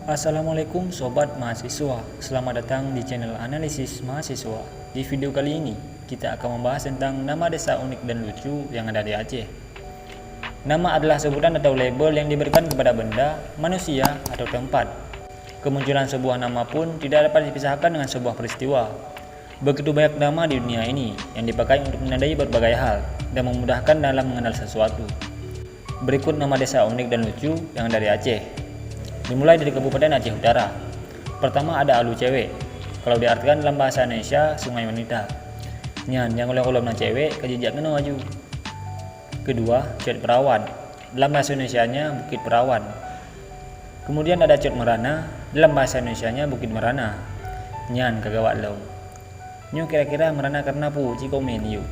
Assalamualaikum Sobat Mahasiswa, selamat datang di channel Analisis Mahasiswa. Di video kali ini, kita akan membahas tentang nama desa unik dan lucu yang ada di Aceh. Nama adalah sebutan atau label yang diberikan kepada benda, manusia, atau tempat. Kemunculan sebuah nama pun tidak dapat dipisahkan dengan sebuah peristiwa. Begitu banyak nama di dunia ini yang dipakai untuk menandai berbagai hal dan memudahkan dalam mengenal sesuatu. Berikut nama desa unik dan lucu yang ada di Aceh. Dimulai dari Kabupaten Aceh Utara. Pertama ada Alu Cewek. Kalau diartikan dalam bahasa Indonesia, sungai wanita. Nyan yang oleh na cewek kejijak kena maju. Kedua, Cot Perawan. Dalam bahasa Indonesianya Bukit Perawan. Kemudian ada Cot Merana. Dalam bahasa Indonesianya Bukit Merana. Nyan kagawat long. Nyu kira-kira merana karena pu cikomen yu.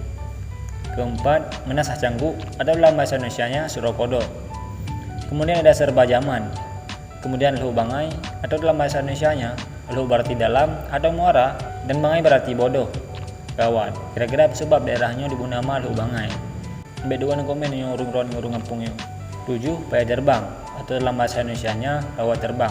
Keempat, Menasah Cangkuk atau dalam bahasa Indonesianya Surokodo. Kemudian ada Serba Zaman. Kemudian Luhu Bangai atau dalam bahasa Indonesianya Luhu berarti dalam atau muara dan Bangai berarti bodoh. Kawan, kira-kira sebab daerahnya diberi nama Luhu Bangai. Beduan komen yang urung ngapung yuk. 7. Paya Terbang atau dalam bahasa Indonesianya Rawa Terbang.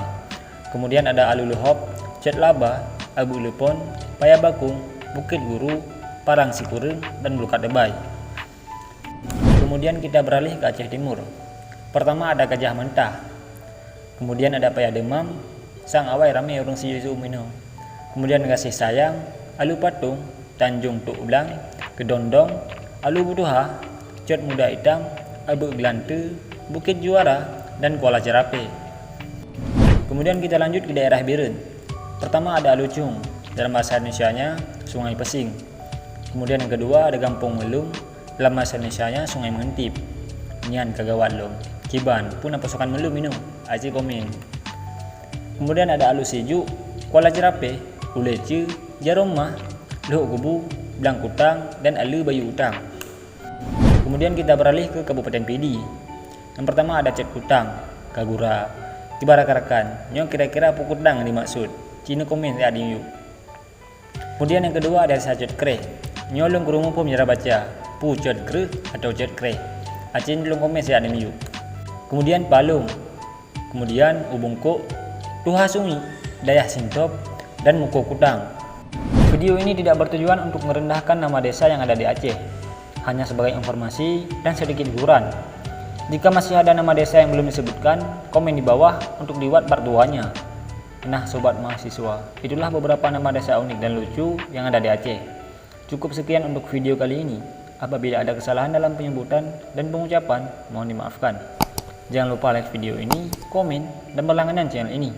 Kemudian ada Alu Luhop, Cet Laba, Abu Lepon, Paya Bakung, Bukit Guru, Parang Sikureng, dan Bulukat Debay. Kemudian kita beralih ke Aceh Timur. Pertama ada Gajah Mentah. Kemudian ada Paya Demam, Sang Awai Rame Urung Siyu Mino. Kemudian Kasih Sayang, Alu Patung, Tanjung Tuk Blang, Kedondong, Alu Buduha, Cot Muda Hitam, Abu Glante, Bukit Juara, dan Kuala Cerape. Kemudian kita lanjut ke daerah Biren. Pertama ada Alu Cung, dalam bahasa Indonesianya Sungai Pesing. Kemudian yang kedua ada Gampung Melung, dalam bahasa Indonesianya Sungai Mengentip. Nyan kagawat long. Kiban pun pasukan Melum minum. Aji komen. Kemudian ada Alu Sejuk, Kuala Cerape, Ulece, Jaromah, Luhuk Kubu, Blangkutang, dan Alu Bayu Utang. Kemudian kita beralih ke Kabupaten Pidi. Yang pertama ada Cet Kutang, Kagura, Kibarakarakan. Nyong kira-kira Pukutang dimaksud. Cina komen ya di yuk. Kemudian yang kedua ada Sajot Kre. Nyolong kurungu pun menyerah baca Pucot Kre atau Cot Kre. Acin belum komen ya di yuk. Kemudian Palung. Kemudian Ubungkuk, Tuha Sungi, Dayah Sintop, dan Muko Kutang. Video ini tidak bertujuan untuk merendahkan nama desa yang ada di Aceh, hanya sebagai informasi dan sedikit hiburan. Jika masih ada nama desa yang belum disebutkan, komen di bawah untuk dibuat part 2-nya. Nah Sobat Mahasiswa, itulah beberapa nama desa unik dan lucu yang ada di Aceh. Cukup sekian untuk video kali ini. Apabila ada kesalahan dalam penyebutan dan pengucapan, mohon dimaafkan. Jangan lupa like video ini, komen, dan berlangganan channel ini.